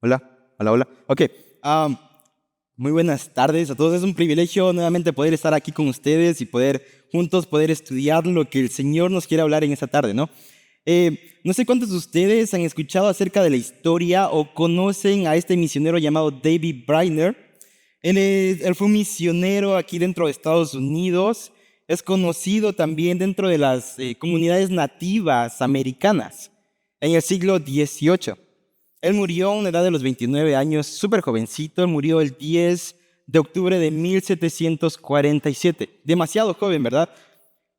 Hola, hola, hola. Ok, muy buenas tardes a todos. Es un privilegio nuevamente poder estar aquí con ustedes y poder juntos poder estudiar lo que el Señor nos quiere hablar en esta tarde, ¿no? No sé cuántos de ustedes han escuchado acerca de la historia o conocen a este misionero llamado David Brainerd. Él fue un misionero aquí dentro de Estados Unidos. Es conocido también dentro de las comunidades nativas americanas en el siglo XVIII. Él murió a una edad de los 29 años, súper jovencito. Él murió el 10 de octubre de 1747. Demasiado joven, ¿verdad?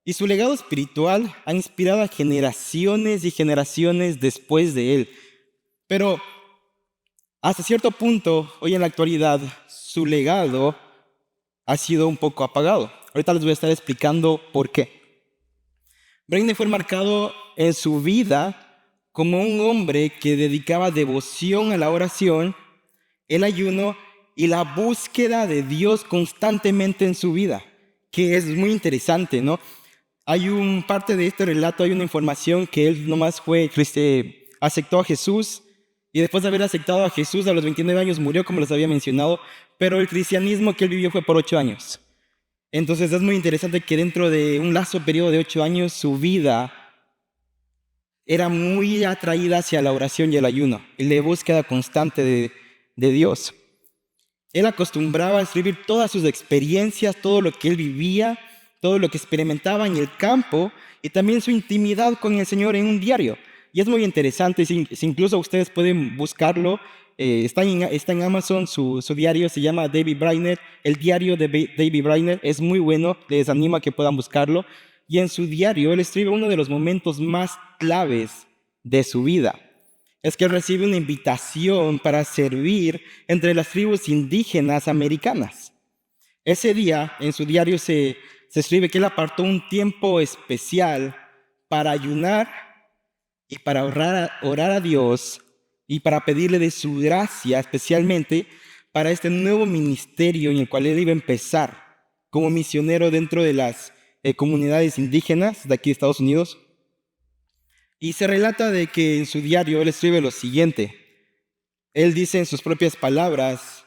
Y su legado espiritual ha inspirado a generaciones y generaciones después de él. Pero hasta cierto punto, hoy en la actualidad, su legado ha sido un poco apagado. Ahorita les voy a estar explicando por qué. Brainerd fue marcado en su vida como un hombre que dedicaba devoción a la oración, el ayuno y la búsqueda de Dios constantemente en su vida, que es muy interesante, ¿no? Hay un parte de este relato, hay una información que él nomás aceptó a Jesús y después de haber aceptado a Jesús a los 29 años murió, como les había mencionado, pero el cristianismo que él vivió fue por 8 años. Entonces es muy interesante que dentro de un lazo periodo de 8 años su vida era muy atraída hacia la oración y el ayuno y la búsqueda constante de Dios. Él acostumbraba a escribir todas sus experiencias, todo lo que él vivía, todo lo que experimentaba en el campo y también su intimidad con el Señor en un diario. Y es muy interesante, si incluso ustedes pueden buscarlo, está en Amazon, su diario se llama David Brainerd, el diario de David Brainerd es muy bueno, les animo a que puedan buscarlo. Y en su diario él escribe uno de los momentos más claves de su vida. Es que él recibe una invitación para servir entre las tribus indígenas americanas. Ese día, en su diario se escribe que él apartó un tiempo especial para ayunar y para orar a Dios y para pedirle de su gracia, especialmente para este nuevo ministerio en el cual él iba a empezar como misionero dentro de las comunidades indígenas de aquí de Estados Unidos. Y se relata de que en su diario él escribe lo siguiente. Él dice en sus propias palabras,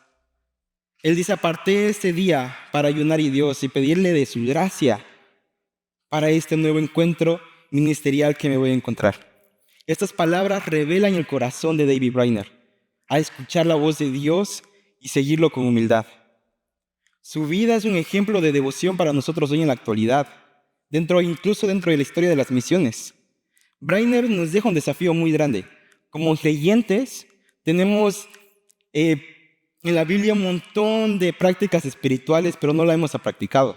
él dice, aparté este día para ayunar a Dios y pedirle de su gracia para este nuevo encuentro ministerial que me voy a encontrar. Estas palabras revelan el corazón de David Brainerd a escuchar la voz de Dios y seguirlo con humildad. Su vida es un ejemplo de devoción para nosotros hoy en la actualidad, incluso dentro de la historia de las misiones. Brainerd nos deja un desafío muy grande. Como creyentes, tenemos en la Biblia un montón de prácticas espirituales, pero no la hemos practicado.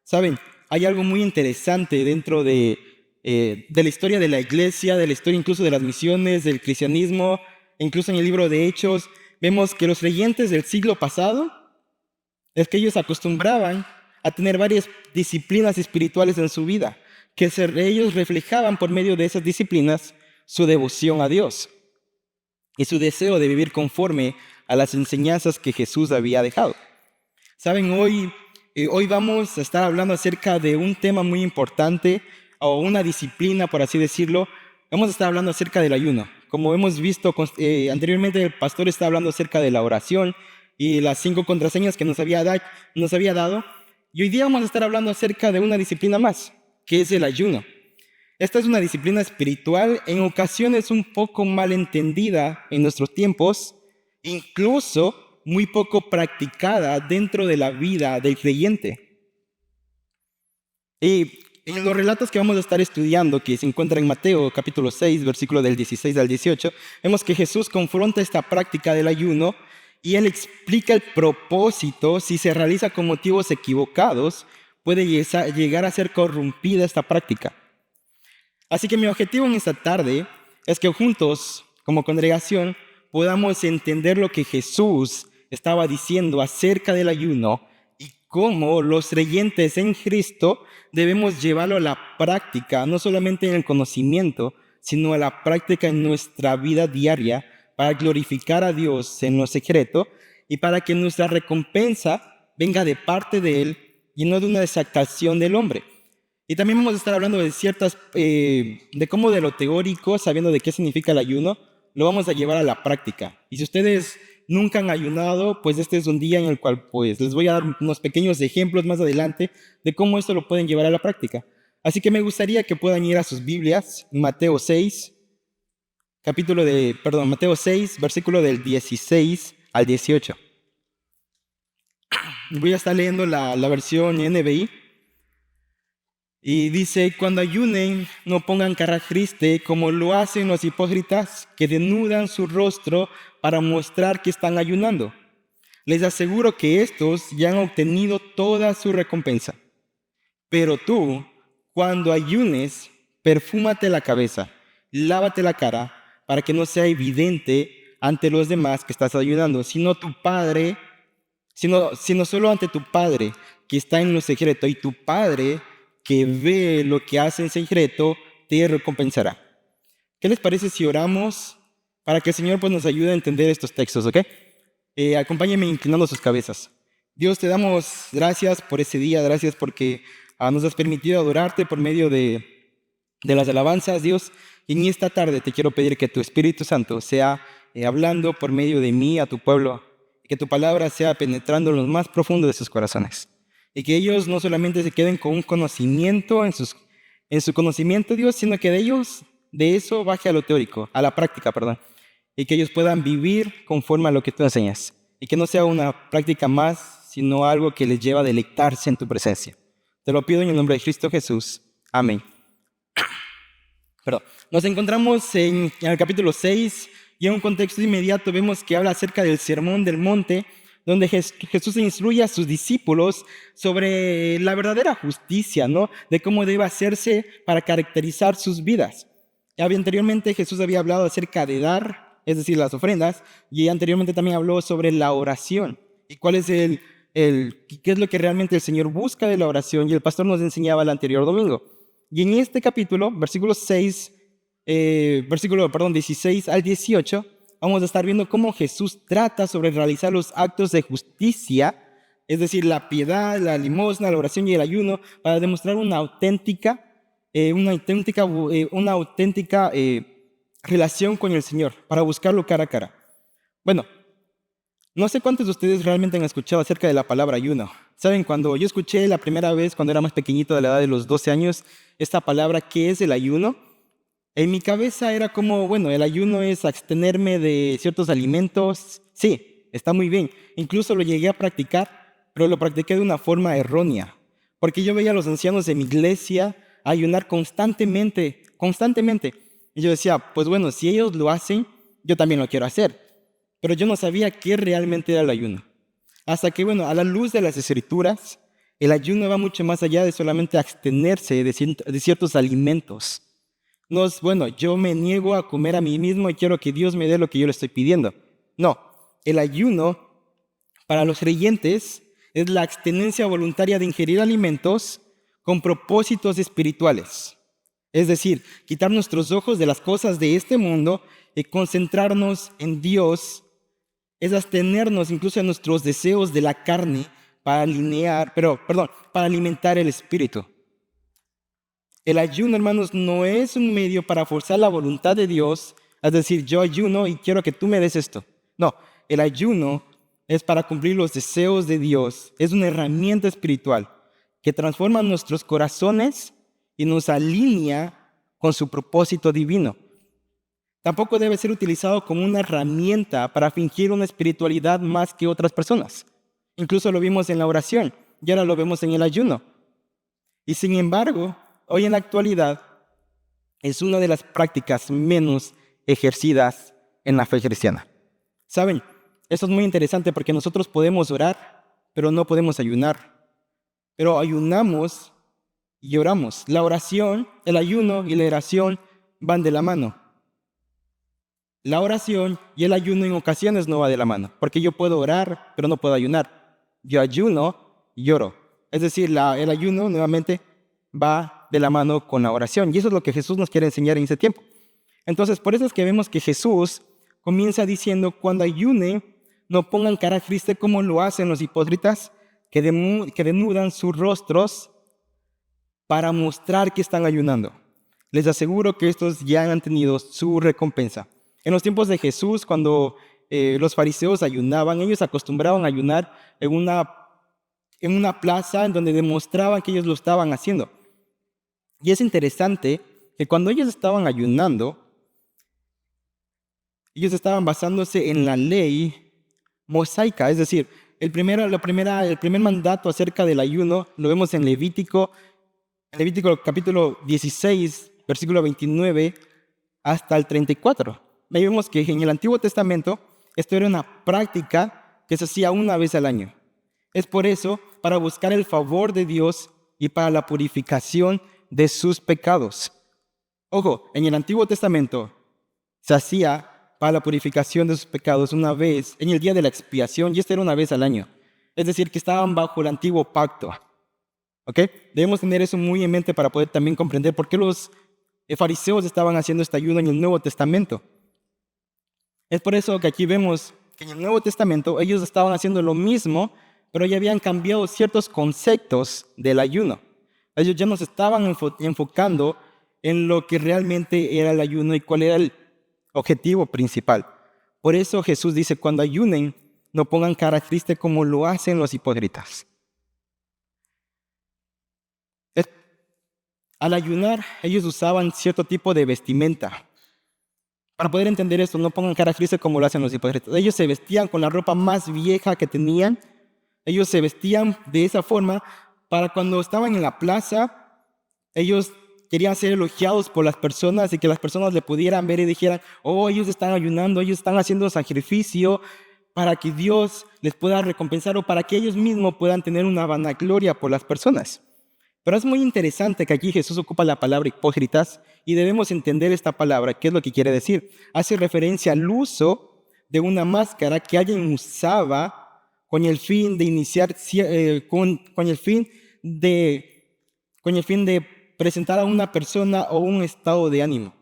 Saben, hay algo muy interesante dentro de la historia de la iglesia, de la historia incluso de las misiones, del cristianismo, incluso en el libro de Hechos, vemos que los creyentes del siglo pasado es que ellos acostumbraban a tener varias disciplinas espirituales en su vida, que ellos reflejaban por medio de esas disciplinas su devoción a Dios y su deseo de vivir conforme a las enseñanzas que Jesús había dejado. Saben, hoy vamos a estar hablando acerca de un tema muy importante, o una disciplina, por así decirlo. Vamos a estar hablando acerca del ayuno. Como hemos visto anteriormente, el pastor está hablando acerca de la oración y las 5 contraseñas que nos había dado. Y hoy día vamos a estar hablando acerca de una disciplina más, que es el ayuno. Esta es una disciplina espiritual en ocasiones un poco mal entendida en nuestros tiempos, incluso muy poco practicada dentro de la vida del creyente. Y en los relatos que vamos a estar estudiando, que se encuentran en Mateo capítulo 6, versículo del 16 al 18, vemos que Jesús confronta esta práctica del ayuno y él explica el propósito. Si se realiza con motivos equivocados, puede llegar a ser corrompida esta práctica. Así que mi objetivo en esta tarde es que juntos, como congregación, podamos entender lo que Jesús estaba diciendo acerca del ayuno y cómo los creyentes en Cristo debemos llevarlo a la práctica, no solamente en el conocimiento, sino a la práctica en nuestra vida diaria para glorificar a Dios en lo secreto y para que nuestra recompensa venga de parte de Él y no de una exaltación del hombre. Y también vamos a estar hablando de de cómo de lo teórico, sabiendo de qué significa el ayuno, lo vamos a llevar a la práctica. Y si ustedes nunca han ayunado, pues este es un día en el cual pues les voy a dar unos pequeños ejemplos más adelante de cómo esto lo pueden llevar a la práctica. Así que me gustaría que puedan ir a sus Biblias, Mateo 6, Mateo 6, versículo del 16 al 18. Voy a estar leyendo la versión NBI. Y dice, cuando ayunen, no pongan cara triste como lo hacen los hipócritas que denudan su rostro para mostrar que están ayunando. Les aseguro que estos ya han obtenido toda su recompensa. Pero tú, cuando ayunes, perfúmate la cabeza, lávate la cara, para que no sea evidente ante los demás que estás ayunando, sino solo ante tu Padre que está en lo secreto, y tu Padre que ve lo que hace en secreto te recompensará. ¿Qué les parece si oramos para que el Señor pues, nos ayude a entender estos textos, ¿ok? Acompáñenme inclinando sus cabezas. Dios, te damos gracias por ese día, gracias porque nos has permitido adorarte por medio de las alabanzas, Dios. Y en esta tarde te quiero pedir que tu Espíritu Santo sea hablando por medio de mí a tu pueblo, que tu palabra sea penetrando en lo más profundo de sus corazones. Y que ellos no solamente se queden con un conocimiento en su conocimiento, Dios, sino que de eso baje a lo teórico, a la práctica, perdón. Y que ellos puedan vivir conforme a lo que tú enseñas. Y que no sea una práctica más, sino algo que les lleva a deleitarse en tu presencia. Te lo pido en el nombre de Cristo Jesús. Amén. Nos encontramos en el capítulo 6 y en un contexto inmediato vemos que habla acerca del Sermón del Monte, donde Jesús instruye a sus discípulos sobre la verdadera justicia, ¿no? De cómo debe hacerse para caracterizar sus vidas. Anteriormente Jesús había hablado acerca de dar, es decir, las ofrendas, y anteriormente también habló sobre la oración. ¿Y cuál es qué es lo que realmente el Señor busca de la oración? Y el pastor nos enseñaba el anterior domingo. Y en este capítulo, versículo 16 al 18, vamos a estar viendo cómo Jesús trata sobre realizar los actos de justicia, es decir, la piedad, la limosna, la oración y el ayuno, para demostrar una auténtica relación con el Señor, para buscarlo cara a cara. Bueno, no sé cuántos de ustedes realmente han escuchado acerca de la palabra ayuno. Saben, cuando yo escuché la primera vez, cuando era más pequeñito, de la edad de los 12 años, esta palabra, ¿qué es el ayuno? En mi cabeza era como, bueno, el ayuno es abstenerme de ciertos alimentos. Sí, está muy bien. Incluso lo llegué a practicar, pero lo practiqué de una forma errónea. Porque yo veía a los ancianos de mi iglesia ayunar constantemente. Y yo decía, pues bueno, si ellos lo hacen, yo también lo quiero hacer. Pero yo no sabía qué realmente era el ayuno. Hasta que, bueno, a la luz de las Escrituras, el ayuno va mucho más allá de solamente abstenerse de ciertos alimentos. No es, bueno, yo me niego a comer a mí mismo y quiero que Dios me dé lo que yo le estoy pidiendo. No, el ayuno para los creyentes es la abstenencia voluntaria de ingerir alimentos con propósitos espirituales. Es decir, quitar nuestros ojos de las cosas de este mundo y concentrarnos en Dios. Es abstenernos incluso de nuestros deseos de la carne para alimentar el espíritu. El ayuno, hermanos, no es un medio para forzar la voluntad de Dios, es decir, yo ayuno y quiero que tú me des esto. No, el ayuno es para cumplir los deseos de Dios. Es una herramienta espiritual que transforma nuestros corazones y nos alinea con su propósito divino. Tampoco debe ser utilizado como una herramienta para fingir una espiritualidad más que otras personas. Incluso lo vimos en la oración y ahora lo vemos en el ayuno. Y sin embargo, hoy en la actualidad es una de las prácticas menos ejercidas en la fe cristiana. ¿Saben? Esto es muy interesante porque nosotros podemos orar, pero no podemos ayunar. Pero ayunamos y oramos. La oración, el ayuno y la oración van de la mano. La oración y el ayuno en ocasiones no va de la mano, porque yo puedo orar, pero no puedo ayunar. Yo ayuno y oro. Es decir, el ayuno nuevamente va de la mano con la oración. Y eso es lo que Jesús nos quiere enseñar en ese tiempo. Entonces, por eso es que vemos que Jesús comienza diciendo, cuando ayune, no pongan cara triste como lo hacen los hipócritas que denudan sus rostros para mostrar que están ayunando. Les aseguro que estos ya han tenido su recompensa. En los tiempos de Jesús, cuando los fariseos ayunaban, ellos acostumbraban a ayunar en una plaza en donde demostraban que ellos lo estaban haciendo. Y es interesante que cuando ellos estaban ayunando, ellos estaban basándose en la ley mosaica, es decir, el primer mandato acerca del ayuno lo vemos en Levítico capítulo 16, versículo 29 hasta el 34. Ahí vemos que en el Antiguo Testamento esto era una práctica que se hacía una vez al año. Es por eso, para buscar el favor de Dios y para la purificación de sus pecados. Ojo, en el Antiguo Testamento se hacía para la purificación de sus pecados una vez en el día de la expiación, y esto era una vez al año. Es decir, que estaban bajo el antiguo pacto. ¿Ok? Debemos tener eso muy en mente para poder también comprender por qué los fariseos estaban haciendo este ayuno en el Nuevo Testamento. Es por eso que aquí vemos que en el Nuevo Testamento ellos estaban haciendo lo mismo, pero ya habían cambiado ciertos conceptos del ayuno. Ellos ya no se estaban enfocando en lo que realmente era el ayuno y cuál era el objetivo principal. Por eso Jesús dice, cuando ayunen, no pongan cara triste como lo hacen los hipócritas. Al ayunar, ellos usaban cierto tipo de vestimenta. Para poder entender esto, no pongan cara triste como lo hacen los hipócritas. Ellos se vestían con la ropa más vieja que tenían. Ellos se vestían de esa forma para cuando estaban en la plaza, ellos querían ser elogiados por las personas y que las personas le pudieran ver y dijeran, oh, ellos están ayunando, ellos están haciendo sacrificio para que Dios les pueda recompensar o para que ellos mismos puedan tener una vanagloria por las personas. Pero es muy interesante que aquí Jesús ocupa la palabra hipócritas y debemos entender esta palabra, qué es lo que quiere decir. Hace referencia al uso de una máscara que alguien usaba con el fin de iniciar, con el fin de presentar a una persona o un estado de ánimo.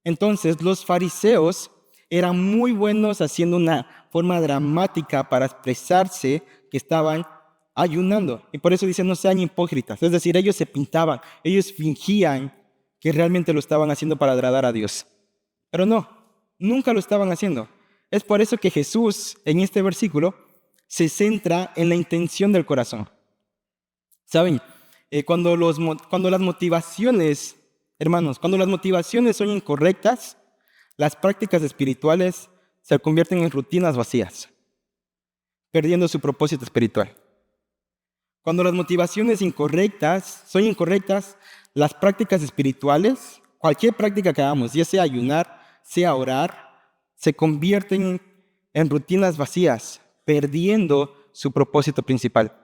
Entonces, los fariseos eran muy buenos haciendo una forma dramática para expresarse que estaban ayunando. Y por eso dicen, no sean hipócritas. Es decir, ellos se pintaban, ellos fingían que realmente lo estaban haciendo para agradar a Dios. Pero no, nunca lo estaban haciendo. Es por eso que Jesús, en este versículo, se centra en la intención del corazón. ¿Saben? Cuando las motivaciones, hermanos, cuando las motivaciones son incorrectas, las prácticas espirituales se convierten en rutinas vacías, perdiendo su propósito espiritual. Cuando las motivaciones son incorrectas, las prácticas espirituales, cualquier práctica que hagamos, ya sea ayunar, sea orar, se convierten en rutinas vacías, perdiendo su propósito principal.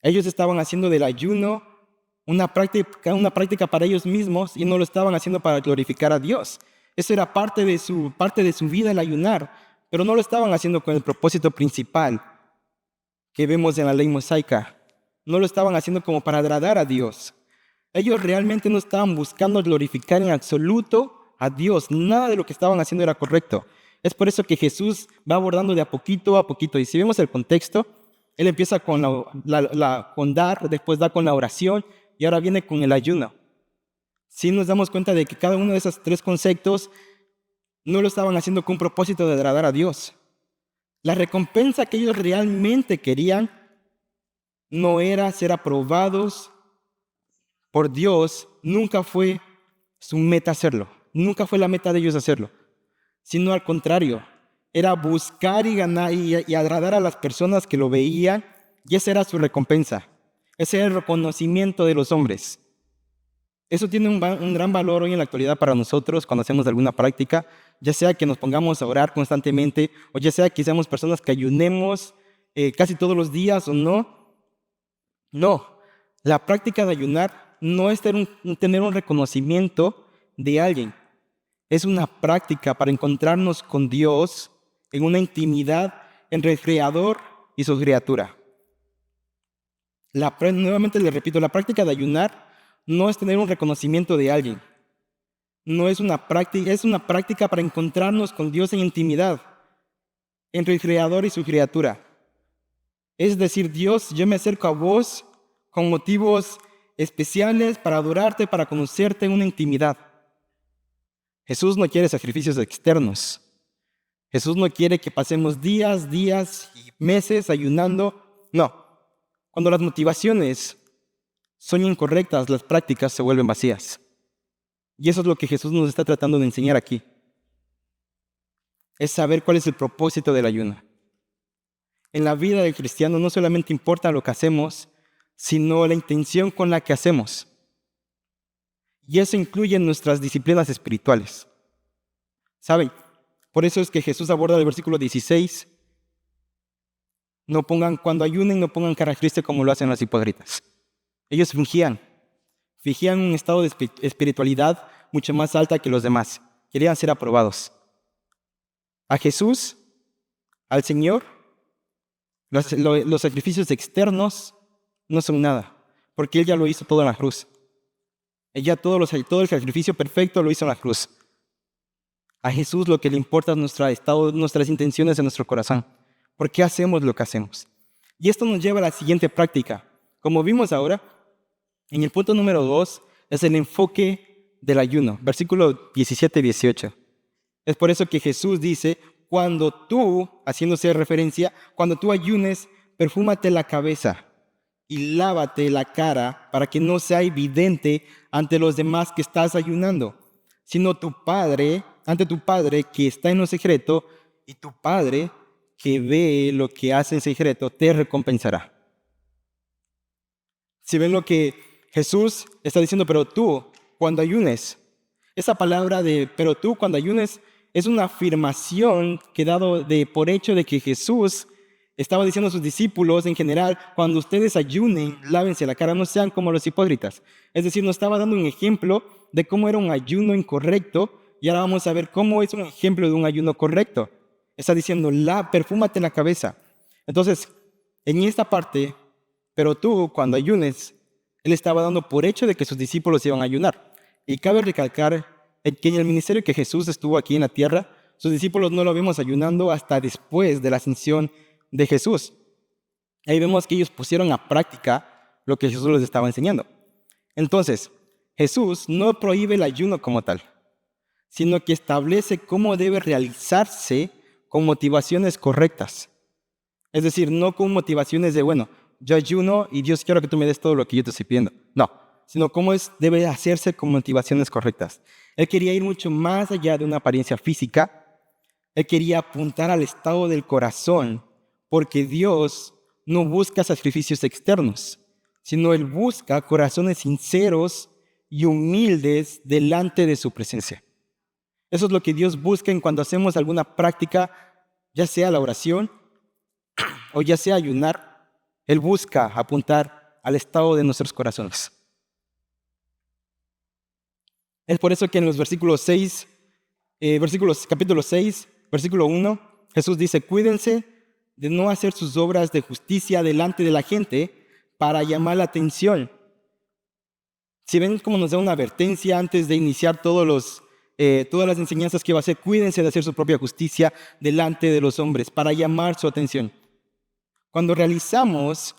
Ellos estaban haciendo del ayuno una práctica para ellos mismos y no lo estaban haciendo para glorificar a Dios. Eso era parte de su vida, el ayunar, pero no lo estaban haciendo con el propósito principal que vemos en la ley mosaica. No lo estaban haciendo como para agradar a Dios. Ellos realmente no estaban buscando glorificar en absoluto a Dios. Nada de lo que estaban haciendo era correcto. Es por eso que Jesús va abordando de a poquito. Y si vemos el contexto, Él empieza con con dar, después da con la oración y ahora viene con el ayuno. Sí nos damos cuenta de que cada uno de esos tres conceptos no lo estaban haciendo con un propósito de agradar a Dios. La recompensa que ellos realmente querían no era ser aprobados por Dios, nunca fue su meta hacerlo, nunca fue la meta de ellos hacerlo, sino al contrario, era buscar y ganar y agradar a las personas que lo veían, y esa era su recompensa, ese era el reconocimiento de los hombres. Eso tiene un gran valor hoy en la actualidad para nosotros cuando hacemos alguna práctica, ya sea que nos pongamos a orar constantemente, o ya sea que seamos personas que ayunemos casi todos los días o no. No, la práctica de ayunar no es tener un reconocimiento de alguien. Es una práctica para encontrarnos con Dios en una entre el Creador y su criatura. Nuevamente les repito, la práctica de ayunar no es tener un reconocimiento de alguien. No es una práctica para encontrarnos con Dios en intimidad entre el Creador y su criatura. Es decir, Dios, yo me acerco a vos con motivos especiales para adorarte, para conocerte en una intimidad. Jesús no quiere sacrificios externos. Jesús no quiere que pasemos días y meses ayunando. No. Cuando las motivaciones son incorrectas, las prácticas se vuelven vacías. Y eso es lo que Jesús nos está tratando de enseñar aquí. Es saber cuál es el propósito del ayuno. En la vida del cristiano no solamente importa lo que hacemos, sino la intención con la que hacemos. Y eso incluye nuestras disciplinas espirituales. ¿Saben? Por eso es que Jesús aborda el versículo 16. Cuando ayunen, no pongan cara triste como lo hacen los hipócritas. Ellos fingían un estado de espiritualidad mucho más alta que los demás. Querían ser aprobados. A Jesús, al Señor, los sacrificios externos no son nada, porque Él ya lo hizo todo en la cruz. Todo el sacrificio perfecto lo hizo en la cruz. A Jesús lo que le importa es nuestro estado, nuestras intenciones en nuestro corazón. ¿Por qué hacemos lo que hacemos? Y esto nos lleva a la siguiente práctica. Como vimos ahora, en el punto número 2 es el enfoque del ayuno. Versículo 17-18. Es por eso que Jesús dice, haciéndose referencia, cuando tú ayunes, perfúmate la cabeza y lávate la cara para que no sea evidente ante los demás que estás ayunando, sino ante tu Padre que está en lo secreto, y tu Padre que ve lo que hace en secreto te recompensará. Si ven lo que Jesús está diciendo, pero tú cuando ayunes, esa palabra de pero tú cuando ayunes es una afirmación que dado por hecho de que Jesús estaba diciendo a sus discípulos en general, cuando ustedes ayunen, lávense la cara, no sean como los hipócritas. Es decir, nos estaba dando un ejemplo de cómo era un ayuno incorrecto, y ahora vamos a ver cómo es un ejemplo de un ayuno correcto. Está diciendo, perfúmate la cabeza. Entonces, en esta parte, pero tú cuando ayunes, Él estaba dando por hecho de que sus discípulos iban a ayunar. Y cabe recalcar que en el ministerio que Jesús estuvo aquí en la tierra, sus discípulos no lo vimos ayunando hasta después de la ascensión de Jesús. Ahí vemos que ellos pusieron a práctica lo que Jesús les estaba enseñando. Entonces, Jesús no prohíbe el ayuno como tal, sino que establece cómo debe realizarse con motivaciones correctas. Es decir, no con motivaciones de, yo ayuno y Dios quiero que tú me des todo lo que yo te estoy pidiendo. No, sino cómo debe hacerse con motivaciones correctas. Él quería ir mucho más allá de una apariencia física. Él quería apuntar al estado del corazón, porque Dios no busca sacrificios externos, sino Él busca corazones sinceros y humildes delante de su presencia. Eso es lo que Dios busca en cuando hacemos alguna práctica, ya sea la oración o ya sea ayunar. Él busca apuntar al estado de nuestros corazones. Es por eso que en los capítulo 6, versículo 1, Jesús dice, cuídense de no hacer sus obras de justicia delante de la gente para llamar la atención. Si ven cómo nos da una advertencia antes de iniciar todas las enseñanzas que va a hacer, cuídense de hacer su propia justicia delante de los hombres para llamar su atención. Cuando realizamos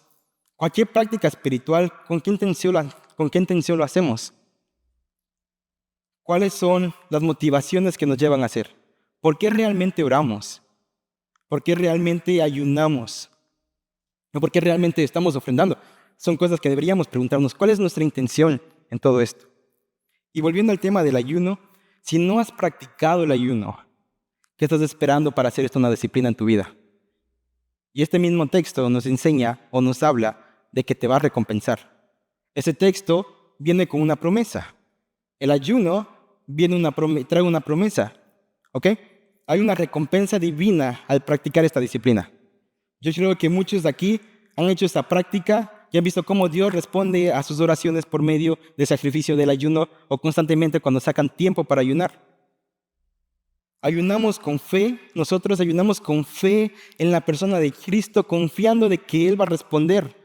cualquier práctica espiritual, ¿con qué intención lo hacemos? ¿Cuáles son las motivaciones que nos llevan a hacer? ¿Por qué realmente oramos? ¿Por qué realmente ayunamos? ¿O por qué realmente estamos ofrendando? Son cosas que deberíamos preguntarnos. ¿Cuál es nuestra intención en todo esto? Y volviendo al tema del ayuno, si no has practicado el ayuno, ¿qué estás esperando para hacer esto una disciplina en tu vida? Y este mismo texto nos enseña o nos habla de que te va a recompensar. Ese texto viene con una promesa. El ayuno trae una promesa. ¿Ok? Hay una recompensa divina al practicar esta disciplina. Yo creo que muchos de aquí han hecho esta práctica y han visto cómo Dios responde a sus oraciones por medio del sacrificio del ayuno o constantemente cuando sacan tiempo para ayunar. Nosotros ayunamos con fe en la persona de Cristo, confiando de que Él va a responder.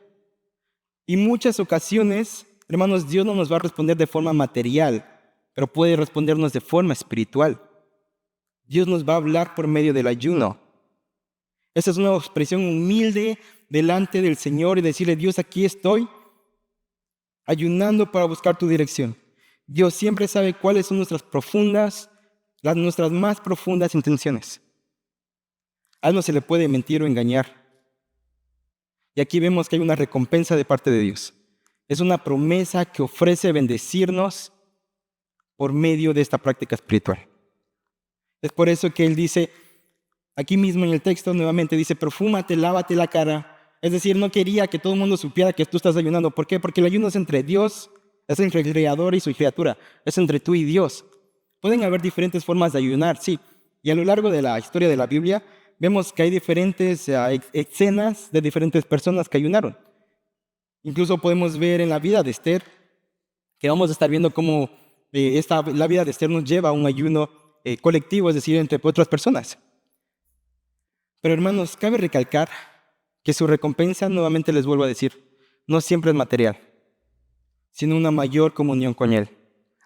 Y muchas ocasiones, hermanos, Dios no nos va a responder de forma material, pero puede respondernos de forma espiritual. Dios nos va a hablar por medio del ayuno. Esa es una expresión humilde delante del Señor y decirle, Dios, aquí estoy, ayunando para buscar tu dirección. Dios siempre sabe cuáles son nuestras profundas nuestras más profundas intenciones. A Él no se le puede mentir o engañar. Y aquí vemos que hay una recompensa de parte de Dios. Es una promesa que ofrece bendecirnos por medio de esta práctica espiritual. Es por eso que Él dice, aquí mismo en el texto nuevamente dice, perfúmate, lávate la cara. Es decir, no quería que todo el mundo supiera que tú estás ayunando. ¿Por qué? Porque el ayuno es entre Dios, es entre el Creador y su criatura. Es entre tú y Dios. Pueden haber diferentes formas de ayunar, sí. Y a lo largo de la historia de la Biblia, vemos que hay diferentes escenas de diferentes personas que ayunaron. Incluso podemos ver en la vida de Esther, que vamos a estar viendo cómo la vida de Esther nos lleva a un ayuno colectivo, es decir, entre otras personas. Pero hermanos, cabe recalcar que su recompensa, nuevamente les vuelvo a decir, no siempre es material, sino una mayor comunión con Él.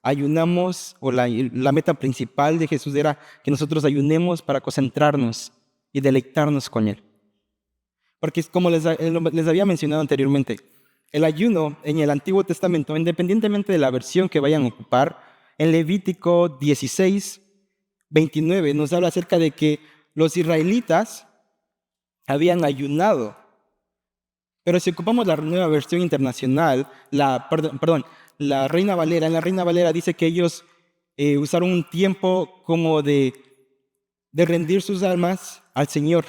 Ayunamos, o la meta principal de Jesús era que nosotros ayunemos para concentrarnos y deleitarnos con Él. Porque como les había mencionado anteriormente, el ayuno en el Antiguo Testamento, independientemente de la versión que vayan a ocupar, en Levítico 16, 29 nos habla acerca de que los israelitas habían ayunado. Pero si ocupamos la nueva versión internacional, la Reina Valera, en la Reina Valera dice que ellos usaron un tiempo como de rendir sus almas al Señor,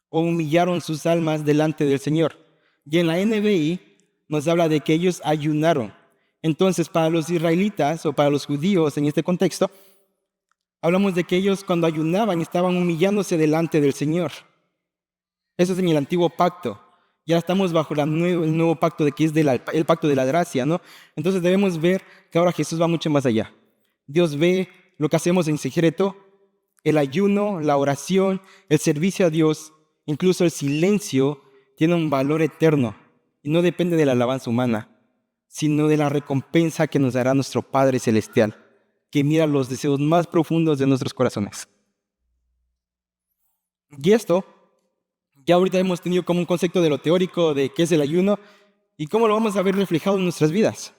o humillaron sus almas delante del Señor. Y en la NBI nos habla de que ellos ayunaron. Entonces, para los israelitas o para los judíos en este contexto, hablamos de que ellos cuando ayunaban estaban humillándose delante del Señor. Eso es en el antiguo pacto. Ya estamos bajo el nuevo pacto, de que es el pacto de la gracia, ¿no? Entonces debemos ver que ahora Jesús va mucho más allá. Dios ve lo que hacemos en secreto, el ayuno, la oración, el servicio a Dios, incluso el silencio, tiene un valor eterno y no depende de la alabanza humana, sino de la recompensa que nos dará nuestro Padre Celestial, que mira los deseos más profundos de nuestros corazones. Y esto, ya ahorita hemos tenido como un concepto de lo teórico, de qué es el ayuno y cómo lo vamos a ver reflejado en nuestras vidas.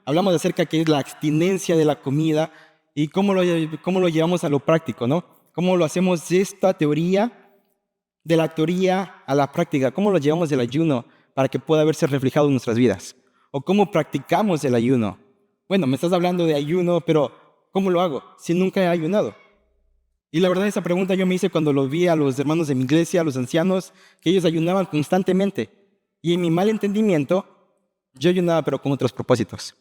Hablamos acerca de qué es la abstinencia de la comida y cómo lo llevamos a lo práctico, ¿no? Cómo lo hacemos de esta teoría, de la teoría a la práctica, cómo lo llevamos del ayuno para que pueda verse reflejado en nuestras vidas. O cómo practicamos el ayuno. Bueno, me estás hablando de ayuno, pero ¿cómo lo hago si nunca he ayunado? Y la verdad, esa pregunta yo me hice cuando lo vi a los hermanos de mi iglesia, a los ancianos, que ellos ayunaban constantemente. Y en mi mal entendimiento, yo ayunaba pero con otros propósitos.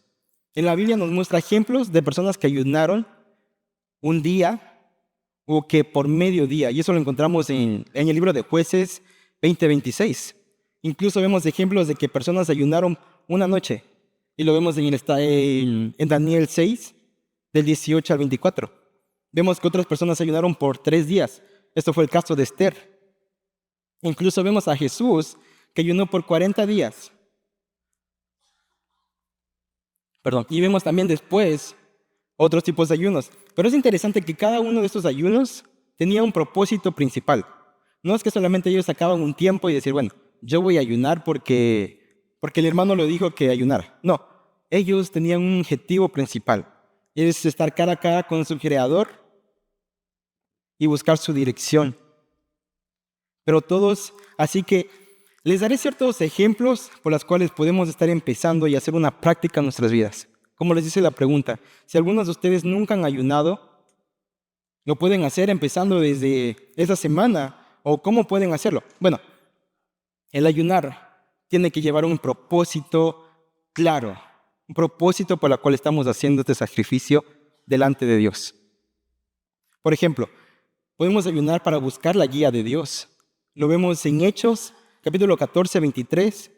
En la Biblia nos muestra ejemplos de personas que ayunaron un día o que por mediodía, y eso lo encontramos en el libro de Jueces 20:26. Incluso vemos ejemplos de que personas ayunaron una noche, y lo vemos en Daniel 6, del 18 al 24. Vemos que otras personas ayunaron por 3 días. Esto fue el caso de Esther. Incluso vemos a Jesús que ayunó por 40 días. Y vemos también después otros tipos de ayunos. Pero es interesante que cada uno de estos ayunos tenía un propósito principal. No es que solamente ellos sacaban un tiempo y decir, bueno, yo voy a ayunar porque el hermano lo dijo que ayunara. No, ellos tenían un objetivo principal. Es estar cara a cara con su Creador y buscar su dirección. Pero todos, así que les daré ciertos ejemplos por los cuales podemos estar empezando y hacer una práctica en nuestras vidas. Como les dice la pregunta, si algunos de ustedes nunca han ayunado, lo pueden hacer empezando desde esa semana. ¿O cómo pueden hacerlo? Bueno, el ayunar tiene que llevar un propósito claro, un propósito por el cual estamos haciendo este sacrificio delante de Dios. Por ejemplo, podemos ayunar para buscar la guía de Dios. Lo vemos en Hechos, capítulo 14, 23.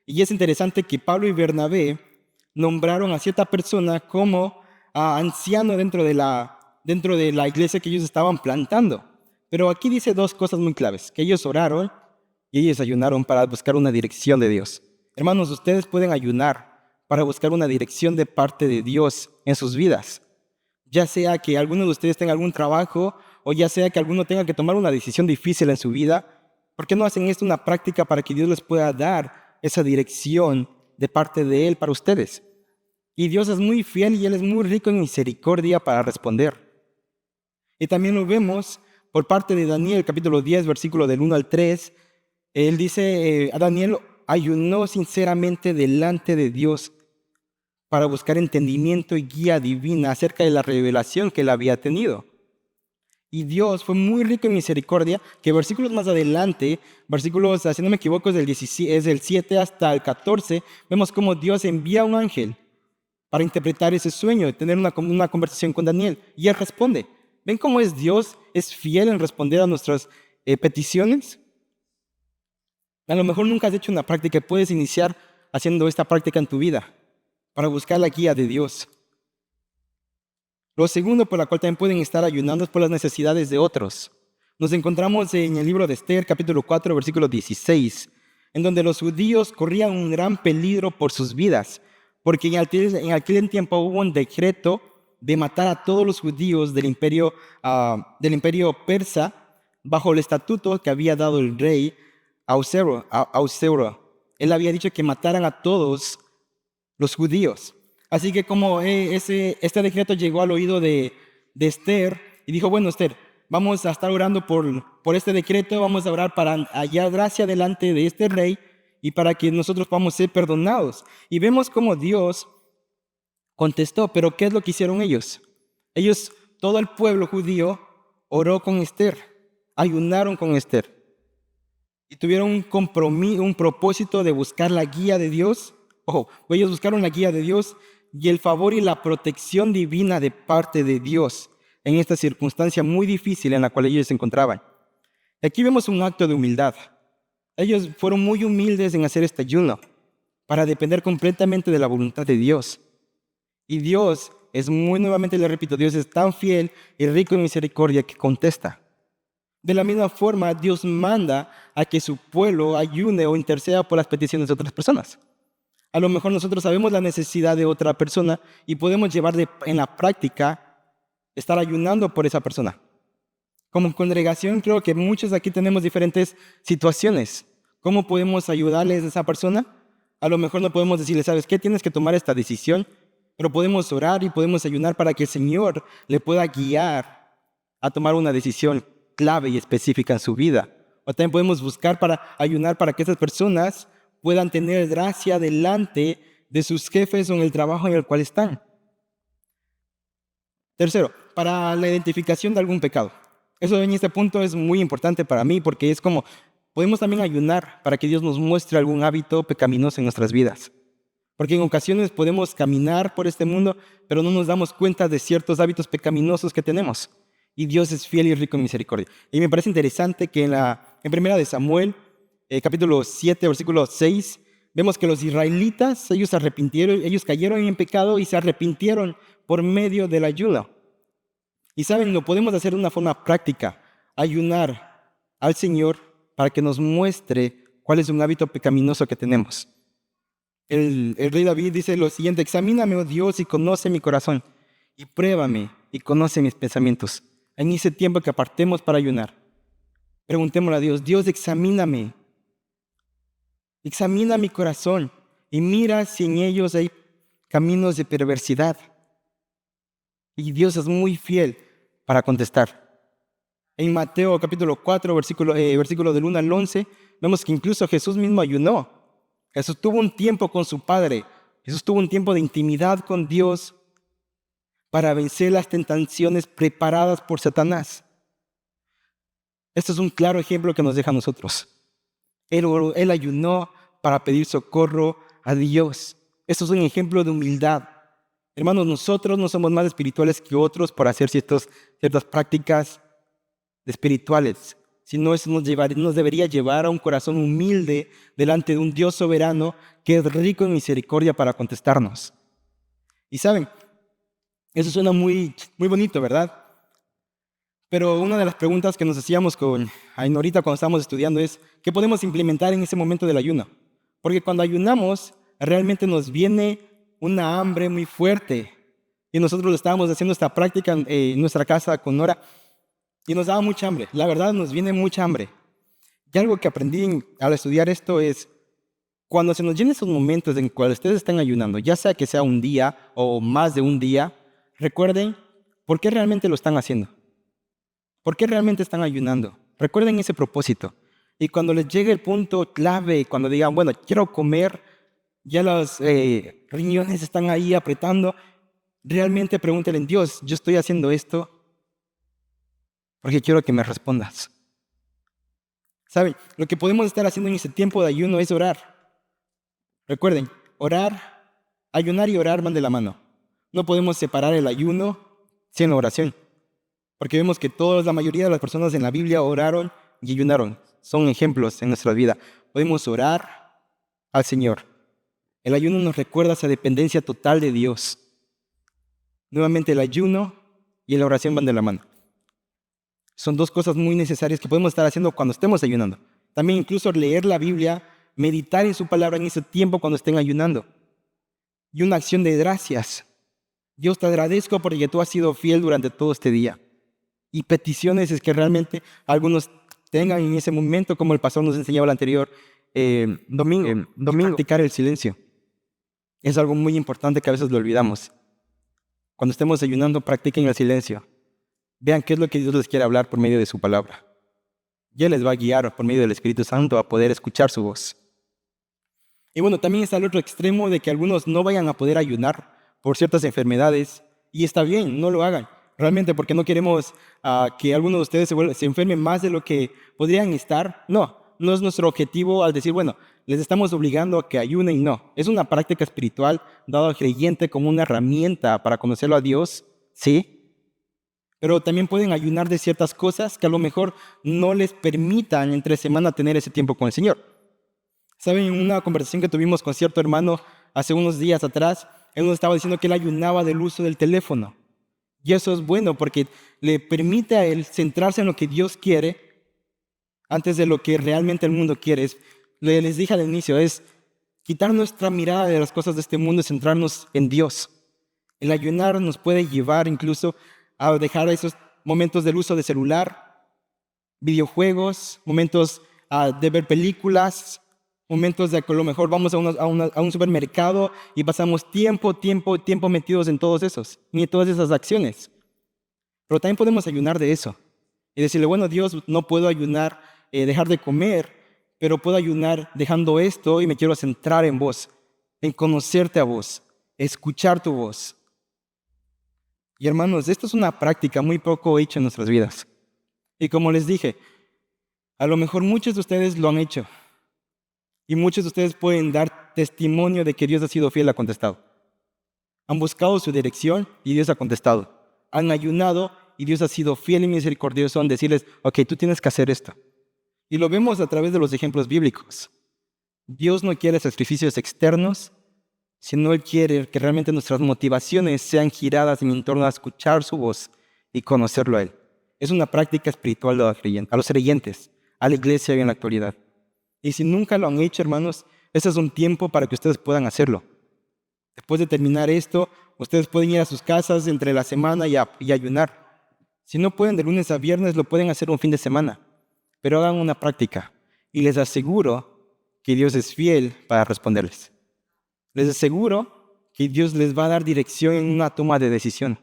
Y es interesante que Pablo y Bernabé nombraron a cierta persona como anciano dentro de la iglesia que ellos estaban plantando. Pero aquí dice 2 cosas muy claves, que ellos oraron y ellos ayunaron para buscar una dirección de Dios. Hermanos, ustedes pueden ayunar para buscar una dirección de parte de Dios en sus vidas. Ya sea que alguno de ustedes tenga algún trabajo o ya sea que alguno tenga que tomar una decisión difícil en su vida, ¿por qué no hacen esto una práctica para que Dios les pueda dar esa dirección de parte de Él para ustedes? Y Dios es muy fiel y Él es muy rico en misericordia para responder. Y también lo vemos por parte de Daniel, capítulo 10, versículo del 1 al 3. Él dice, a Daniel ayunó sinceramente delante de Dios para buscar entendimiento y guía divina acerca de la revelación que él había tenido. Y Dios fue muy rico en misericordia, que versículos más adelante, versículos, si no me equivoco, es del 7 hasta el 14, vemos cómo Dios envía a un ángel para interpretar ese sueño, tener una conversación con Daniel. Y él responde. ¿Ven cómo es Dios? ¿Es fiel en responder a nuestras peticiones? A lo mejor nunca has hecho una práctica y puedes iniciar haciendo esta práctica en tu vida para buscar la guía de Dios. Lo segundo por la cual también pueden estar ayunando es por las necesidades de otros. Nos encontramos en el libro de Esther, capítulo 4, versículo 16, en donde los judíos corrían un gran peligro por sus vidas, porque en aquel tiempo hubo un decreto de matar a todos los judíos del imperio persa bajo el estatuto que había dado el rey Ahasuero. Él había dicho que mataran a todos los judíos. Así que como este decreto llegó al oído de Esther y dijo, bueno, Esther, vamos a estar orando por este decreto, vamos a orar para hallar gracia delante de este rey y para que nosotros podamos ser perdonados. Y vemos cómo Dios contestó, pero ¿qué es lo que hicieron ellos? Ellos, todo el pueblo judío, oró con Esther, ayunaron con Esther y tuvieron un compromiso, un propósito de buscar la guía de Dios. Ojo, ellos buscaron la guía de Dios y el favor y la protección divina de parte de Dios en esta circunstancia muy difícil en la cual ellos se encontraban. Aquí vemos un acto de humildad. Ellos fueron muy humildes en hacer este ayuno para depender completamente de la voluntad de Dios. Y Dios nuevamente le repito, Dios es tan fiel y rico en misericordia que contesta. De la misma forma, Dios manda a que su pueblo ayune o interceda por las peticiones de otras personas. A lo mejor nosotros sabemos la necesidad de otra persona y podemos llevar en la práctica estar ayunando por esa persona. Como congregación, creo que muchos aquí tenemos diferentes situaciones. ¿Cómo podemos ayudarles a esa persona? A lo mejor no podemos decirle, ¿sabes qué? Tienes que tomar esta decisión, pero podemos orar y podemos ayunar para que el Señor le pueda guiar a tomar una decisión clave y específica en su vida. O también podemos buscar para ayunar para que esas personas puedan tener gracia delante de sus jefes o en el trabajo en el cual están. Tercero, para la identificación de algún pecado. Eso en este punto es muy importante para mí porque es como, podemos también ayunar para que Dios nos muestre algún hábito pecaminoso en nuestras vidas. Porque en ocasiones podemos caminar por este mundo, pero no nos damos cuenta de ciertos hábitos pecaminosos que tenemos. Y Dios es fiel y rico en misericordia. Y me parece interesante que en primera de Samuel, capítulo 7, versículo 6, vemos que los israelitas, ellos se arrepintieron, ellos cayeron en pecado y se arrepintieron por medio del ayuno. Y saben, lo podemos hacer de una forma práctica, ayunar al Señor para que nos muestre cuál es un hábito pecaminoso que tenemos. El rey David dice lo siguiente: examíname, oh Dios, y conoce mi corazón, y pruébame y conoce mis pensamientos. En ese tiempo que apartemos para ayunar, preguntémosle a Dios: Dios, examíname, examina mi corazón y mira si en ellos hay caminos de perversidad. Y Dios es muy fiel para contestar. En Mateo capítulo 4, versículo del 1 al 11, vemos que incluso Jesús mismo ayunó. Jesús tuvo un tiempo con su Padre. Jesús tuvo un tiempo de intimidad con Dios para vencer las tentaciones preparadas por Satanás. Esto es un claro ejemplo que nos deja a nosotros. Él ayunó para pedir socorro a Dios. Esto es un ejemplo de humildad. Hermanos, nosotros no somos más espirituales que otros por hacer ciertas prácticas espirituales, sino eso nos debería llevar a un corazón humilde delante de un Dios soberano que es rico en misericordia para contestarnos. Y saben, eso suena muy, muy bonito, ¿verdad? Pero una de las preguntas que nos hacíamos con Ainorita cuando estábamos estudiando es, ¿qué podemos implementar en ese momento del ayuno? Porque cuando ayunamos, realmente nos viene una hambre muy fuerte. Y nosotros estábamos haciendo esta práctica en nuestra casa con Nora y nos daba mucha hambre. La verdad, nos viene mucha hambre. Y algo que aprendí al estudiar esto es, Cuando se nos llenen esos momentos en cuales ustedes están ayunando, ya sea que sea un día o más de un día, recuerden por qué realmente lo están haciendo. ¿Por qué realmente están ayunando? Recuerden ese propósito. Y cuando les llegue el punto clave, cuando digan, bueno, quiero comer, ya los riñones están ahí apretando, realmente pregúntenle, Dios, yo estoy haciendo esto porque quiero que me respondas. ¿Saben? Lo que podemos estar haciendo en ese tiempo de ayuno es orar. Recuerden, orar, ayunar y orar van de la mano. No podemos separar el ayuno sin la oración. Porque vemos que la mayoría de las personas en la Biblia oraron y ayunaron. Son ejemplos en nuestra vida. Podemos orar al Señor. El ayuno nos recuerda esa dependencia total de Dios. Nuevamente, el ayuno y la oración van de la mano. Son dos cosas muy necesarias que podemos estar haciendo cuando estemos ayunando. También incluso leer la Biblia, meditar en su palabra en ese tiempo cuando estén ayunando. Y una acción de gracias. Dios, te agradezco porque tú has sido fiel durante todo este día. Y peticiones es que realmente algunos tengan en ese momento, como el pastor nos enseñaba el anterior domingo, practicar el silencio. Es algo muy importante que a veces lo olvidamos. Cuando estemos ayunando, practiquen el silencio. Vean qué es lo que Dios les quiere hablar por medio de su palabra. Y Él les va a guiar por medio del Espíritu Santo a poder escuchar su voz. Y bueno, también está el otro extremo de que algunos no vayan a poder ayunar por ciertas enfermedades. Y está bien, no lo hagan. Realmente porque no queremos que algunos de ustedes se enfermen más de lo que podrían estar. No es nuestro objetivo al decir, bueno, les estamos obligando a que ayunen. No, es una práctica espiritual dada al creyente como una herramienta para conocerlo a Dios, sí. Pero también pueden ayunar de ciertas cosas que a lo mejor no les permitan entre semana tener ese tiempo con el Señor. ¿Saben? En una conversación que tuvimos con cierto hermano hace unos días atrás, él nos estaba diciendo que él ayunaba del uso del teléfono. Y eso es bueno porque le permite a él centrarse en lo que Dios quiere antes de lo que realmente el mundo quiere. Les dije al inicio, es quitar nuestra mirada de las cosas de este mundo y centrarnos en Dios. El ayunar nos puede llevar incluso a dejar esos momentos del uso de celular, videojuegos, momentos de ver películas, momentos de que a lo mejor vamos a un supermercado y pasamos tiempo metidos en todos esos, y en todas esas acciones. Pero también podemos ayunar de eso y decirle, bueno, Dios, no puedo ayunar, dejar de comer, pero puedo ayunar dejando esto y me quiero centrar en vos, en conocerte a vos, escuchar tu voz. Y hermanos, esto es una práctica muy poco hecha en nuestras vidas. Y como les dije, a lo mejor muchos de ustedes lo han hecho. Y muchos de ustedes pueden dar testimonio de que Dios ha sido fiel, ha contestado. Han buscado su dirección y Dios ha contestado. Han ayunado y Dios ha sido fiel y misericordioso en decirles, ok, tú tienes que hacer esto. Y lo vemos a través de los ejemplos bíblicos. Dios no quiere sacrificios externos, sino Él quiere que realmente nuestras motivaciones sean giradas en torno a escuchar su voz y conocerlo a Él. Es una práctica espiritual a los creyentes, a la iglesia en la actualidad. Y si nunca lo han hecho, hermanos, ese es un tiempo para que ustedes puedan hacerlo. Después de terminar esto, ustedes pueden ir a sus casas entre la semana y ayunar. Si no pueden de lunes a viernes, lo pueden hacer un fin de semana. Pero hagan una práctica. Y les aseguro que Dios es fiel para responderles. Les aseguro que Dios les va a dar dirección en una toma de decisión.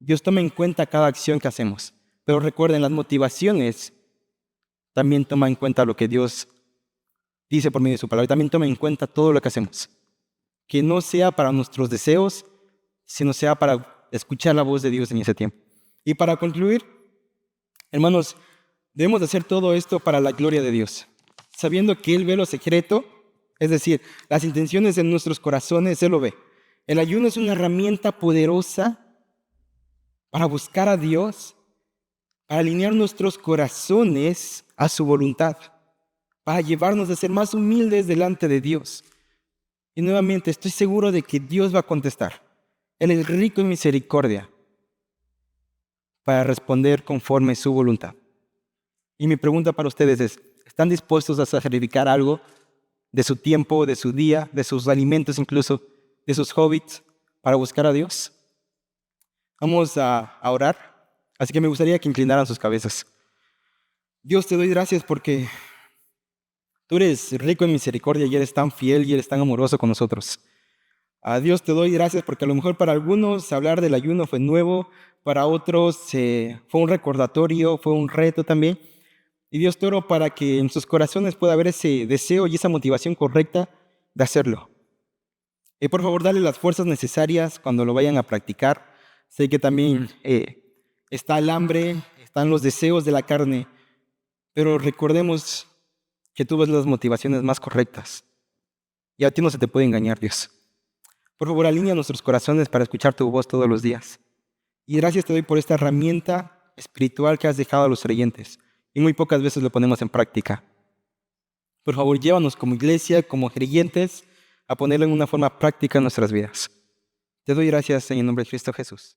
Dios toma en cuenta cada acción que hacemos. Pero recuerden, las motivaciones también toma en cuenta lo que Dios dice por medio de su palabra. Y también toma en cuenta todo lo que hacemos. Que no sea para nuestros deseos, sino sea para escuchar la voz de Dios en ese tiempo. Y para concluir, hermanos, debemos hacer todo esto para la gloria de Dios, sabiendo que Él ve lo secreto, es decir, las intenciones de nuestros corazones, Él lo ve. El ayuno es una herramienta poderosa para buscar a Dios, para alinear nuestros corazones a su voluntad, para llevarnos a ser más humildes delante de Dios. Y nuevamente, estoy seguro de que Dios va a contestar. Él es rico en misericordia para responder conforme su voluntad. Y mi pregunta para ustedes es, ¿están dispuestos a sacrificar algo de su tiempo, de su día, de sus alimentos incluso, de sus hobbies, para buscar a Dios? Vamos a orar. Así que me gustaría que inclinaran sus cabezas. Dios, te doy gracias porque Tú eres rico en misericordia y eres tan fiel y eres tan amoroso con nosotros. A Dios te doy gracias porque a lo mejor para algunos hablar del ayuno fue nuevo, para otros fue un recordatorio, fue un reto también. Y Dios te oro para que en sus corazones pueda haber ese deseo y esa motivación correcta de hacerlo. Y por favor, dale las fuerzas necesarias cuando lo vayan a practicar. Sé que también está el hambre, están los deseos de la carne, pero recordemos que tú ves las motivaciones más correctas. Y a ti no se te puede engañar, Dios. Por favor, alinea nuestros corazones para escuchar tu voz todos los días. Y gracias te doy por esta herramienta espiritual que has dejado a los creyentes. Y muy pocas veces lo ponemos en práctica. Por favor, llévanos como iglesia, como creyentes, a ponerlo en una forma práctica en nuestras vidas. Te doy gracias en el nombre de Cristo Jesús.